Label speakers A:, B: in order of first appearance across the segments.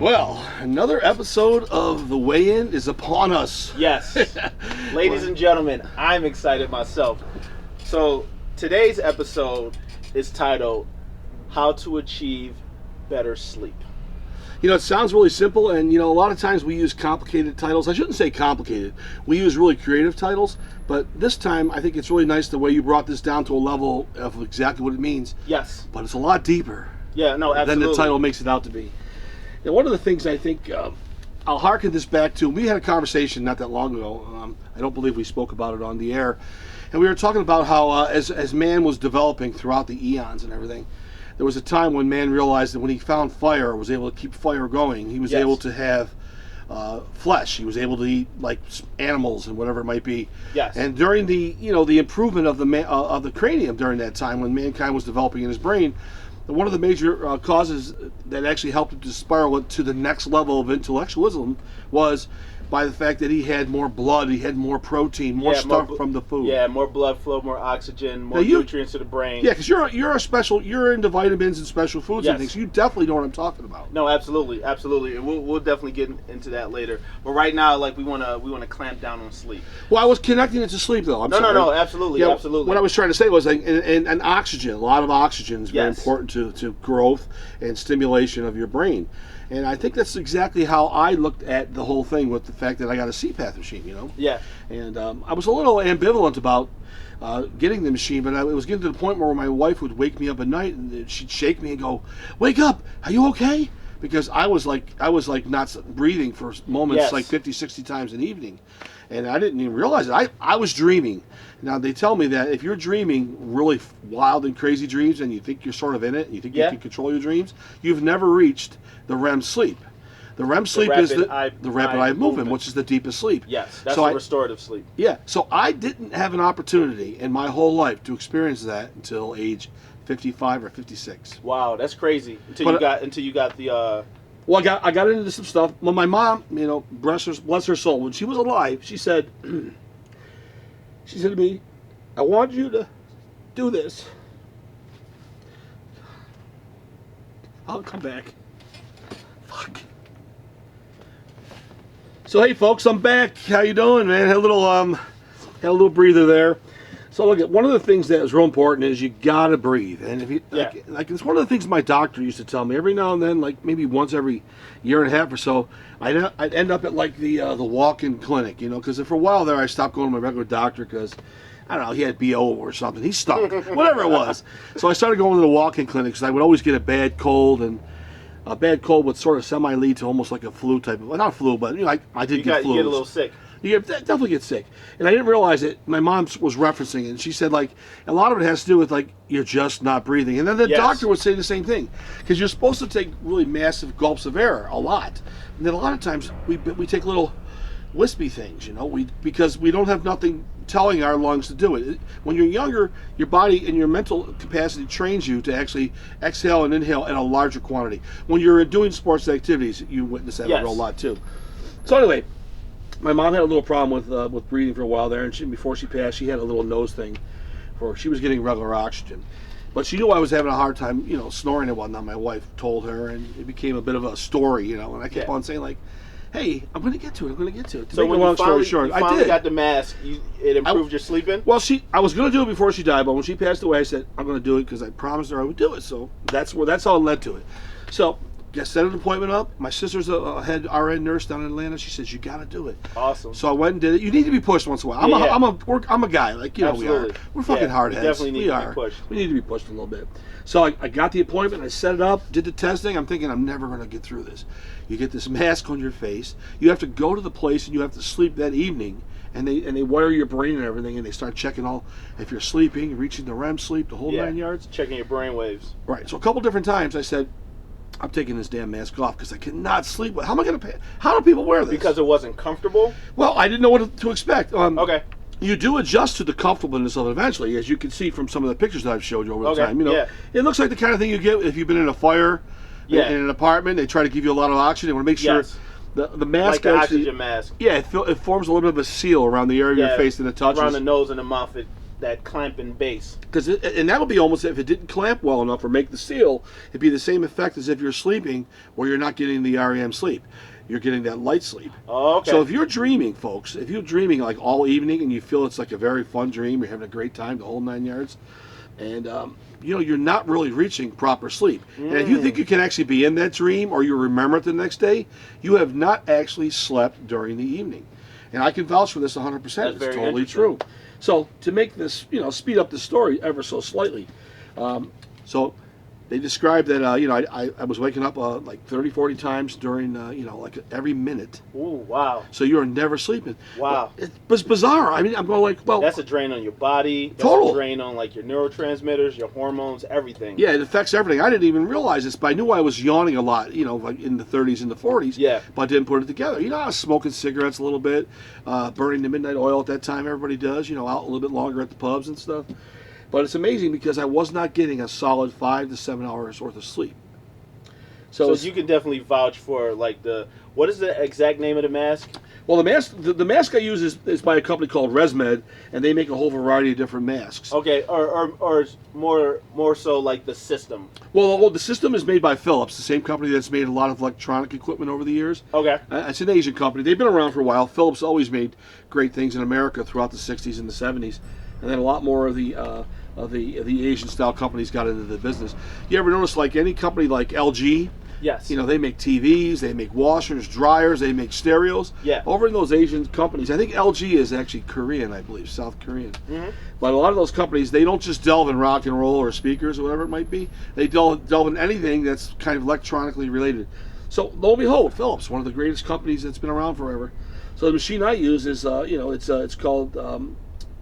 A: Well, another episode of The Weigh-In is upon us.
B: Yes. Ladies and gentlemen, I'm excited myself. So, today's episode is titled, How to Achieve Better Sleep.
A: You know, it sounds really simple, and, you know, a lot of times we use complicated titles. I shouldn't say complicated. We use really creative titles, but this time I think it's really nice the way you brought this down to a level of exactly what it means.
B: Yes.
A: But it's a lot deeper
B: Yeah, no, absolutely.
A: than the title makes it out to be. Now, one of the things I think I'll harken this back to, we had a conversation not that long ago. I don't believe we spoke about it on the air. And we were talking about how as man was developing throughout the eons and everything, there was a time when man realized that when he found fire, was able to keep fire going, he was
B: Yes.
A: able to have flesh. He was able to eat like animals and whatever it might be.
B: Yes.
A: And during the the improvement of the cranium during that time when mankind was developing in his brain, one of the major causes that actually helped him to spiral to the next level of intellectualism was by the fact that he had more blood, he had more protein, more stuff from the food.
B: Yeah, more blood flow, more oxygen, more
A: Now
B: nutrients to the brain.
A: Yeah, because you're into vitamins and special foods
B: Yes.
A: and things. You definitely know what I'm talking about.
B: No, absolutely, absolutely. And we'll definitely get into that later. But right now, like we wanna clamp down on sleep.
A: Well, I was connecting it to sleep though.
B: No, absolutely,
A: Yeah,
B: absolutely.
A: What I was trying to say was like, and oxygen. A lot of oxygen is very
B: Yes.
A: important to growth and stimulation of your brain. And I think that's exactly how I looked at the whole thing with the fact that I got a CPAP machine, you know?
B: Yeah.
A: And I was a little ambivalent about getting the machine, but it was getting to the point where my wife would wake me up at night and she'd shake me and go, "Wake up, are you okay?" Because I was like not breathing for moments,
B: Yes.
A: like 50, 60 times an evening. And I didn't even realize it. I was dreaming. Now, they tell me that if you're dreaming really wild and crazy dreams and you think you're sort of in it and you think you can control your dreams, you've never reached the REM sleep. The REM sleep is the rapid eye movement, which is the deepest sleep.
B: Yes, that's the restorative sleep.
A: Yeah, so I didn't have an opportunity in my whole life to experience that until age 55 or 56.
B: Wow, that's crazy. Until you got the
A: Well, I got into some stuff. Well, my mom, you know, bless her soul, when she was alive, she said to me, "I want you to do this." I'll come back. Fuck. So hey, folks, I'm back. How you doing, man? Had a little breather there. So look, one of the things that is real important is you gotta breathe, and if you like it's one of the things my doctor used to tell me every now and then, like maybe once every year and a half or so, I'd end up at like the walk-in clinic, you know, because for a while there I stopped going to my regular doctor because I don't know, he had BO or something, he stunk, whatever it was. So I started going to the walk-in clinic because I would always get a bad cold, and a bad cold would sort of semi-lead to almost like a flu type of, well, not flu, but you know, I did get flu.
B: You get a little sick.
A: You definitely get sick. And I didn't realize it. My mom was referencing it, and she said, like, a lot of it has to do with, like, you're just not breathing. And then the doctor would say the same thing, because you're supposed to take really massive gulps of air, a lot. And then a lot of times we take little wispy things, you know, because we don't have nothing telling our lungs to do it. When you're younger, your body and your mental capacity trains you to actually exhale and inhale in a larger quantity. When you're doing sports activities, you witness that a real lot, too. So anyway, my mom had a little problem with breathing for a while there, and before she passed, she had a little nose thing, she was getting regular oxygen, but she knew I was having a hard time, you know, snoring and whatnot. My wife told her, and it became a bit of a story, you know. And I kept on saying like, "Hey, I'm going to get to it. To
B: so
A: make a long story short,
B: I finally got the mask. It improved your sleeping.
A: Well, I was going to do it before she died, but when she passed away, I said I'm going to do it because I promised her I would do it. So that's how it led to it. So. I set an appointment up. My sister's a head RN nurse down in Atlanta. She says, "You got to do it."
B: Awesome.
A: So I went and did it. You need to be pushed once in a while. I'm a guy, like, you know.
B: Absolutely.
A: We're fucking hard heads.
B: Definitely need to be pushed.
A: We need to be pushed a little bit. So I got the appointment. I set it up. Did the testing. I'm thinking I'm never going to get through this. You get this mask on your face. You have to go to the place and you have to sleep that evening. And they wire your brain and everything, and they start checking if you're sleeping, reaching the REM sleep, the whole 9 yards.
B: Checking your brain waves.
A: Right. So a couple different times I said, I'm taking this damn mask off because I cannot sleep. How am I going to pay? How do people wear this?
B: Because it wasn't comfortable?
A: Well, I didn't know what to expect.
B: Okay.
A: You do adjust to the comfortableness of it eventually, as you can see from some of the pictures that I've showed you over the time. You know, it looks like the kind of thing you get if you've been in a fire in an apartment. They try to give you a lot of oxygen. They want to make sure the mask,
B: like the oxygen mask.
A: Yeah, it forms a little bit of a seal around the area of your face and it touches.
B: Around the nose and the mouth. that clamping base.
A: And that would be almost, if it didn't clamp well enough or make the seal, it'd be the same effect as if you're sleeping where you're not getting the REM sleep. You're getting that light sleep.
B: Oh, okay.
A: So if you're dreaming, folks, if you're dreaming like all evening and you feel it's like a very fun dream, you're having a great time, the whole 9 yards, and you're not really reaching proper sleep. And if you think you can actually be in that dream or you remember it the next day, you have not actually slept during the evening. And I can vouch for this 100%.
B: That's
A: it's totally true. So to make this, speed up the story ever so slightly, so they described that, I was waking up like 30, 40 times during, like every minute.
B: Ooh, wow.
A: So you're never sleeping.
B: Wow.
A: Well, it's bizarre. I mean, I'm going like, well.
B: That's a drain on your body. That's
A: total.
B: a drain on like your neurotransmitters, your hormones, everything.
A: Yeah, it affects everything. I didn't even realize this, but I knew I was yawning a lot, like in the 30s and the 40s.
B: Yeah.
A: But I didn't put it together. I was smoking cigarettes a little bit, burning the midnight oil at that time. Everybody does, out a little bit longer at the pubs and stuff. But it's amazing because I was not getting a solid 5 to 7 hours worth of sleep.
B: So you can definitely vouch for like what is the exact name of the mask?
A: Well, the mask I use is by a company called ResMed, and they make a whole variety of different masks.
B: Okay, or more so like the system.
A: Well, the system is made by Philips, the same company that's made a lot of electronic equipment over the years.
B: Okay.
A: It's an Asian company. They've been around for a while. Philips always made great things in America throughout the 60s and the 70s, and then a lot more of the Asian style companies got into the business. You ever notice like any company like LG?
B: Yes.
A: They make TVs, they make washers, dryers, they make stereos.
B: Yeah.
A: Over in those Asian companies, I think LG is actually Korean, I believe, South Korean. Mm-hmm. But a lot of those companies, they don't just delve in rock and roll or speakers or whatever it might be. They delve in anything that's kind of electronically related. So lo and behold, Philips, one of the greatest companies that's been around forever. So the machine I use is, it's called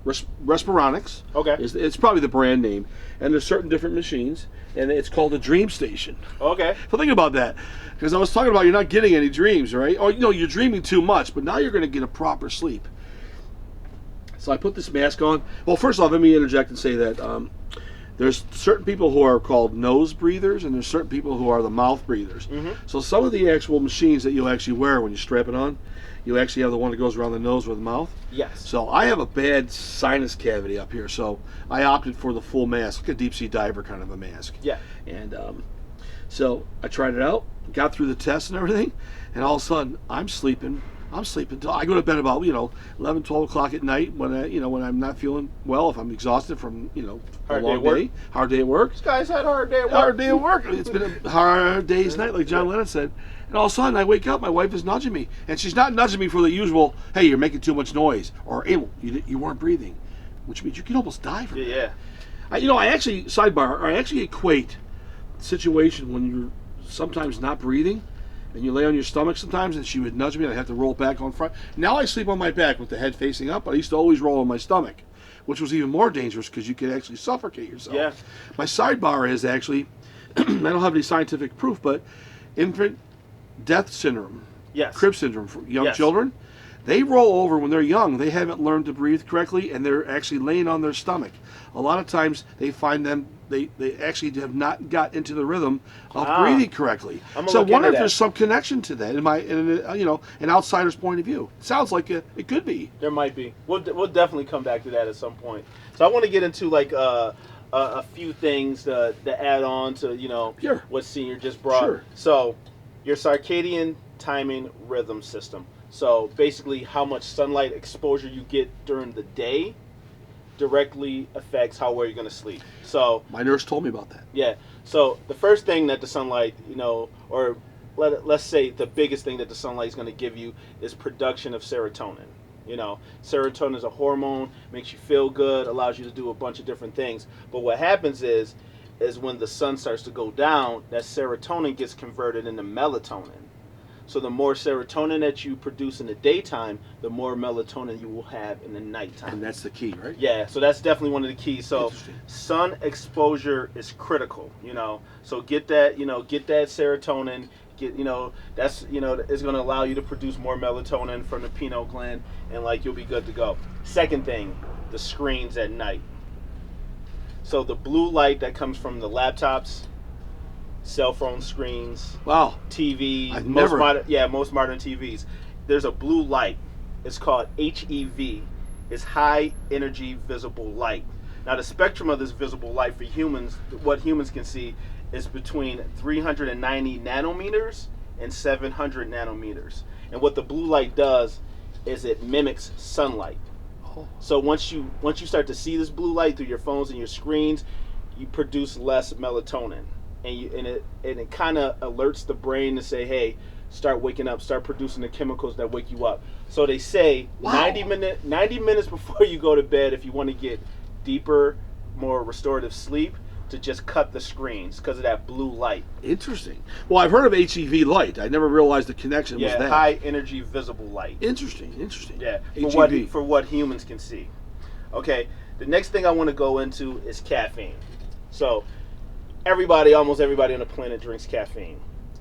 A: Respironics.
B: Okay.
A: It's probably the brand name, and there's certain different machines, and it's called a Dream Station.
B: Okay.
A: So think about that, because I was talking about you're not getting any dreams, right? Or you're dreaming too much, but now you're going to get a proper sleep. So I put this mask on. Well, first off, let me interject and say that there's certain people who are called nose breathers, and there's certain people who are the mouth breathers. Mm-hmm. So some of the actual machines that you'll actually wear when you strap it on, you actually have the one that goes around the nose or the mouth.
B: Yes.
A: So I have a bad sinus cavity up here, so I opted for the full mask, like a deep sea diver kind of a mask.
B: Yeah.
A: And so I tried it out, got through the test and everything, and all of a sudden I'm sleeping till I go to bed about 11, 12 o'clock at night when I'm not feeling well, if I'm exhausted from a long day, hard day at work.
B: This guy's had a hard day at work.
A: Hard day at work. It's been a hard day's night, like John Lennon said. And all of a sudden, I wake up, my wife is nudging me. And she's not nudging me for the usual, hey, you're making too much noise, or hey, you weren't breathing, which means you can almost die from it.
B: Yeah.
A: I actually equate the situation when you're sometimes not breathing, and you lay on your stomach sometimes, and she would nudge me, and I'd have to roll back on front. Now I sleep on my back with the head facing up, but I used to always roll on my stomach, which was even more dangerous because you could actually suffocate yourself.
B: Yeah.
A: My sidebar is actually, I don't have any scientific proof, but infant death syndrome,
B: yes,
A: crib syndrome for young children, they roll over when they're young. They haven't learned to breathe correctly, and they're actually laying on their stomach. A lot of times they find them, they actually have not got into the rhythm of breathing correctly. So I wonder if there's some connection to that in an outsider's point of view. It sounds like it could be.
B: There might be. We'll definitely come back to that at some point. So I want to get into like a few things to add on to
A: Sure.
B: what Senior just brought.
A: Sure.
B: So your circadian timing rhythm system. So basically how much sunlight exposure you get during the day directly affects how well you're going to sleep. So
A: my nurse told me about that.
B: Yeah. So the first thing that the sunlight, or let's say the biggest thing that the sunlight is going to give you is production of serotonin. Serotonin is a hormone, makes you feel good, allows you to do a bunch of different things. But what happens is when the sun starts to go down, that serotonin gets converted into melatonin. So the more serotonin that you produce in the daytime, the more melatonin you will have in the nighttime.
A: And that's the key, right?
B: Yeah, so that's definitely one of the keys. So sun exposure is critical, So get that serotonin, that's is going to allow you to produce more melatonin from the pineal gland, and you'll be good to go. Second thing, the screens at night. So the blue light that comes from the laptops, cell phone screens,
A: wow,
B: TV, most modern TVs. There's a blue light. It's called HEV. is high energy visible light. Now the spectrum of this visible light for humans, what humans can see, is between 390 nanometers and 700 nanometers. And what the blue light does is it mimics sunlight. So once you start to see this blue light through your phones and your screens, you produce less melatonin, and it kind of alerts the brain to say, hey, start waking up, start producing the chemicals that wake you up. So they say 90 minutes before you go to bed, if you want to get deeper, more restorative sleep, to just cut the screens because of that blue light.
A: Interesting. Well, I've heard of HEV light. I never realized the connection was that.
B: High energy visible light.
A: Interesting.
B: Yeah,
A: HEV.
B: For what humans can see. Okay, the next thing I want to go into is caffeine. So almost everybody on the planet drinks caffeine.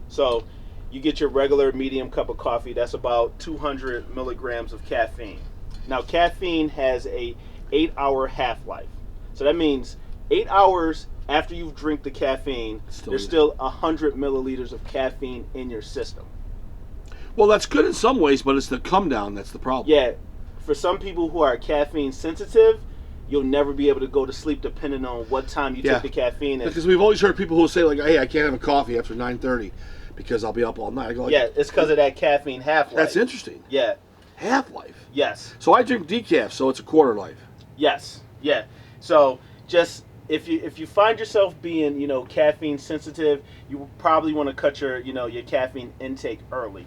B: So you get your regular medium cup of coffee, that's about 200 milligrams of caffeine. Now caffeine has a 8-hour half-life. So that means 8 hours after you've drank the caffeine, there's still 100 milliliters of caffeine in your system.
A: Well, that's good in some ways, but it's the come down that's the problem.
B: Yeah, for some people who are caffeine sensitive, you'll never be able to go to sleep depending on what time you take the caffeine.
A: Because we've always heard people who say, like, hey, I can't have a coffee after 9:30 because I'll be up all night. I go, like,
B: yeah, it's because of that caffeine half-life.
A: That's interesting.
B: Yeah.
A: Half-life?
B: Yes.
A: So I drink decaf, so it's a quarter life.
B: Yes. Yeah. So just if you find yourself being, caffeine sensitive, you probably want to cut your caffeine intake early.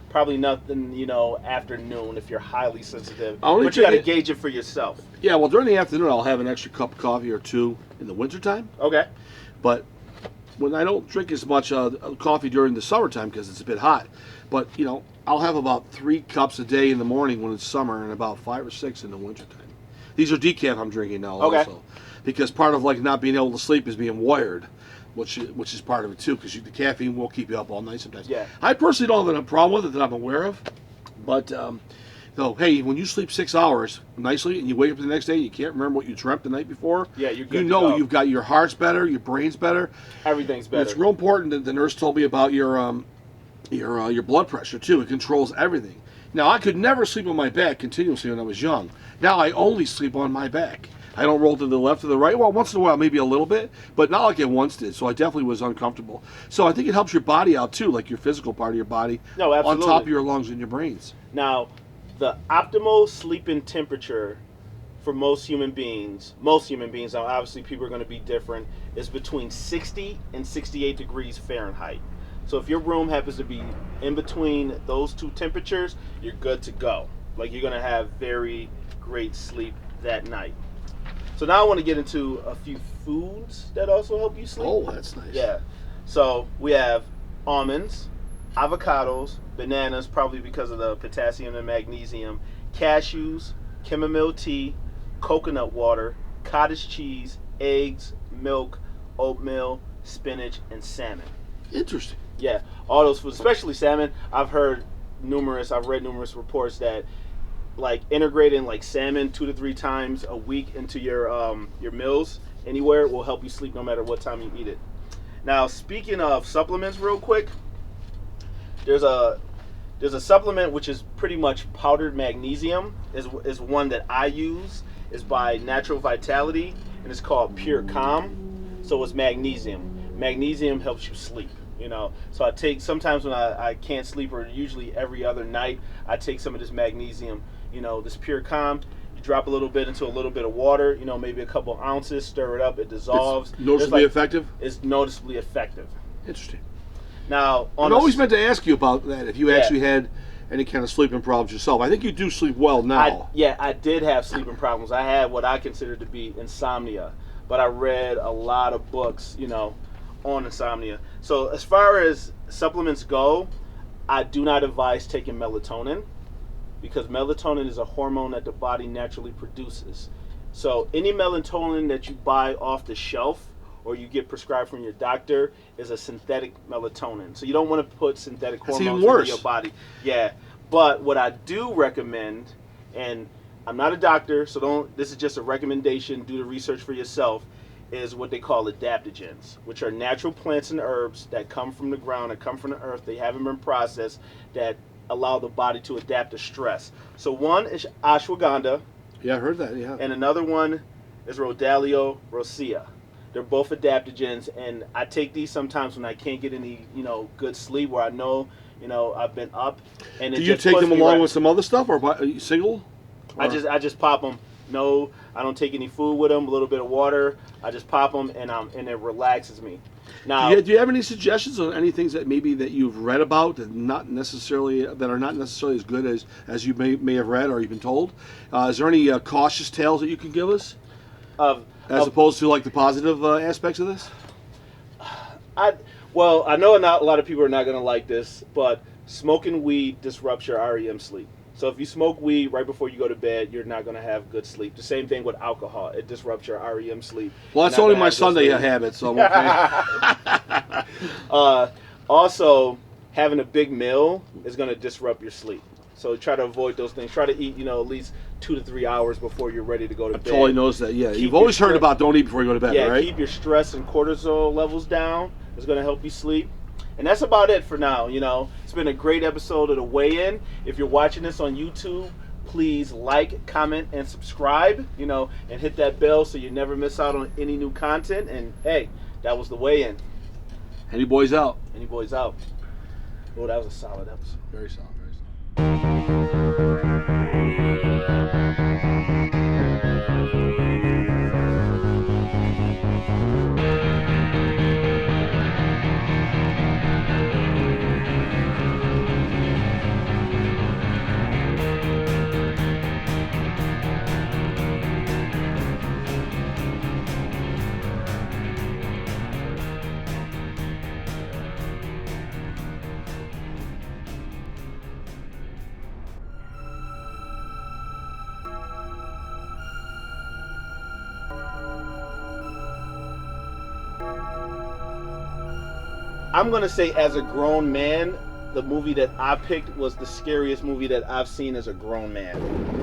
B: Probably nothing, afternoon if you're highly sensitive. But you got to gauge it for yourself.
A: Yeah, well, during the afternoon, I'll have an extra cup of coffee or two in the wintertime.
B: Okay.
A: But when I don't drink as much coffee during the summertime because it's a bit hot, but, I'll have about 3 cups a day in the morning when it's summer and about 5 or 6 in the wintertime. These are decaf I'm drinking now also. Because part of not being able to sleep is being wired, which is part of it too, because the caffeine will keep you up all night sometimes.
B: Yeah.
A: I personally don't have a problem with it that I'm aware of, but hey, when you sleep 6 hours nicely and you wake up the next day and you can't remember what you dreamt the night before,
B: yeah, you're good.
A: You've got your heart's better, your brain's better,
B: everything's better.
A: And it's real important that the nurse told me about your blood pressure too. It controls everything. Now I could never sleep on my back continuously when I was young. Now I only sleep on my back. I don't roll to the left or the right. Well, once in a while, maybe a little bit, but not like I once did. So I definitely was uncomfortable. So I think it helps your body out too, like your physical part of your body.
B: No, absolutely.
A: On top of your lungs and your brains.
B: Now, the optimal sleeping temperature for most human beings, now obviously people are going to be different, is between 60 and 68 degrees Fahrenheit. So if your room happens to be in between those two temperatures, you're good to go. Like, you're going to have very great sleep that night. So now I want to get into a few foods that also help you sleep.
A: Oh, that's nice.
B: Yeah. So we have almonds, avocados, bananas, probably because of the potassium and magnesium, cashews, chamomile tea, coconut water, cottage cheese, eggs, milk, oatmeal, spinach, and salmon.
A: Interesting.
B: Yeah, all those foods, especially salmon. I've read numerous reports that integrating salmon 2 to 3 times a week into your meals anywhere will help you sleep no matter what time you eat it. Now, speaking of supplements, real quick, there's a supplement which is pretty much powdered magnesium. Is one that I use. Is by Natural Vitality, and it's called Pure Calm. So it's magnesium. Magnesium helps you sleep. So I take, sometimes when I can't sleep, or usually every other night, I take some of this magnesium, this Pure Calm. You drop a little bit into a little bit of water, maybe a couple ounces, stir it up, it dissolves.
A: It's noticeably effective?
B: It's noticeably effective.
A: Interesting.
B: Now,
A: I've always meant to ask you about that, if you actually had any kind of sleeping problems yourself. I think you do sleep well now.
B: I did have sleeping problems. I had what I consider to be insomnia, but I read a lot of books, on insomnia. So as far as supplements go, I do not advise taking melatonin, because melatonin is a hormone that the body naturally produces. So any melatonin that you buy off the shelf or you get prescribed from your doctor is a synthetic melatonin. So you don't want to put synthetic hormones into your body. Yeah. But what I do recommend, and I'm not a doctor, so this is just a recommendation, do the research for yourself, is what they call adaptogens, which are natural plants and herbs that come from the ground, that come from the earth. They haven't been processed, that allow the body to adapt to stress. So one is ashwagandha,
A: Yeah, I heard that. Yeah.
B: And another one is Rodalio rosea. They're both adaptogens, and I take these sometimes when I can't get any, good sleep, where I know, I've been up. And
A: do you take them along with some other stuff, or single? Or?
B: I just pop them. No, I don't take any food with them. A little bit of water. I just pop them, and it relaxes me. Now,
A: do you have any suggestions on any things that maybe that you've read about that are not necessarily as good as you may have read or you've been told? Is there any cautious tales that you can give us? As opposed to like the positive aspects of this?
B: I know not a lot of people are not going to like this, but smoking weed disrupts your REM sleep. So if you smoke weed right before you go to bed, you're not going to have good sleep. The same thing with alcohol. It disrupts your REM sleep.
A: Well, that's only my Sunday habit, so I'm
B: okay. Also, having a big meal is going to disrupt your sleep. So try to avoid those things. Try to eat, at least 2 to 3 hours before you're ready to go to bed.
A: Totally knows that. Yeah, you've always heard about don't eat before you go to bed, right?
B: Keep your stress and cortisol levels down. It's going to help you sleep. And that's about it for now. It's been a great episode of The Weigh In. If you're watching this on YouTube, please like, comment, and subscribe, and hit that bell so you never miss out on any new content. And hey, that was The Weigh In.
A: Any boys out.
B: Any boys out. Oh, that was a solid episode.
A: Very solid.
B: I'm going to say, as a grown man, the movie that I picked was the scariest movie that I've seen as a grown man.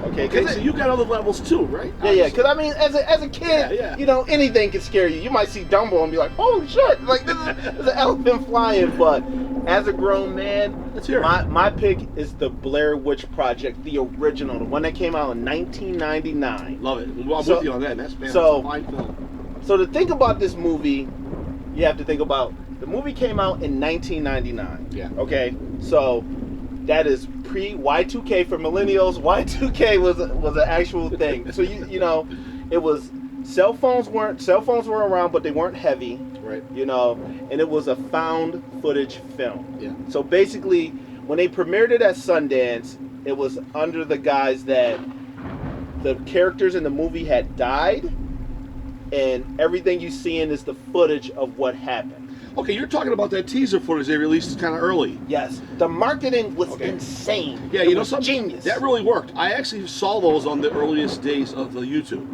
B: Okay,
A: so you got other levels too, right?
B: Yeah. Because I mean, as a kid, anything can scare you. You might see Dumbo and be like, "Holy shit!" Like there's an elephant flying. But as a grown man, my pick is the Blair Witch Project, the original, the one that came out in 1999.
A: Love it. I'm with you on that. That's a fine film.
B: So to think about this movie, you have to think about. The movie came out in 1999.
A: Yeah.
B: Okay. So that is pre Y2K for millennials. Y2K was an actual thing. So it was cell phones were around, but they weren't heavy.
A: Right.
B: And it was a found footage film.
A: Yeah.
B: So basically, when they premiered it at Sundance, it was under the guise that the characters in the movie had died, and everything you seeing is the footage of what happened.
A: Okay, you're talking about that teaser footage they released kind of early.
B: Yes, the marketing was insane.
A: Yeah,
B: it was
A: something
B: genius.
A: That really worked. I actually saw those on the earliest days of the YouTube.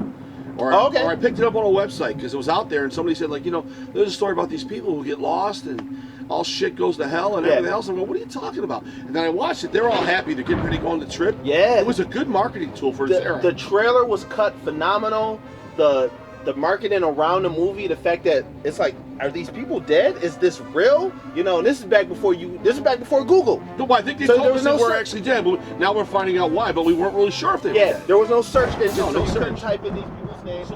A: Or I picked it up on a website because it was out there, and somebody said, there's a story about these people who get lost and all shit goes to hell and everything else. I'm like, what are you talking about? And then I watched it. They're all happy. They're getting ready to go on the trip.
B: Yeah.
A: It was a good marketing tool for its era.
B: The trailer was cut phenomenal. The marketing around the movie, the fact that it's like, are these people dead? Is this real? And this is back before Google.
A: No, I think they told us they were actually dead, but now we're finding out why, but we weren't really sure if they were dead.
B: There was no search engine,
A: no
B: so you
A: search.
B: couldn't type in these people's names.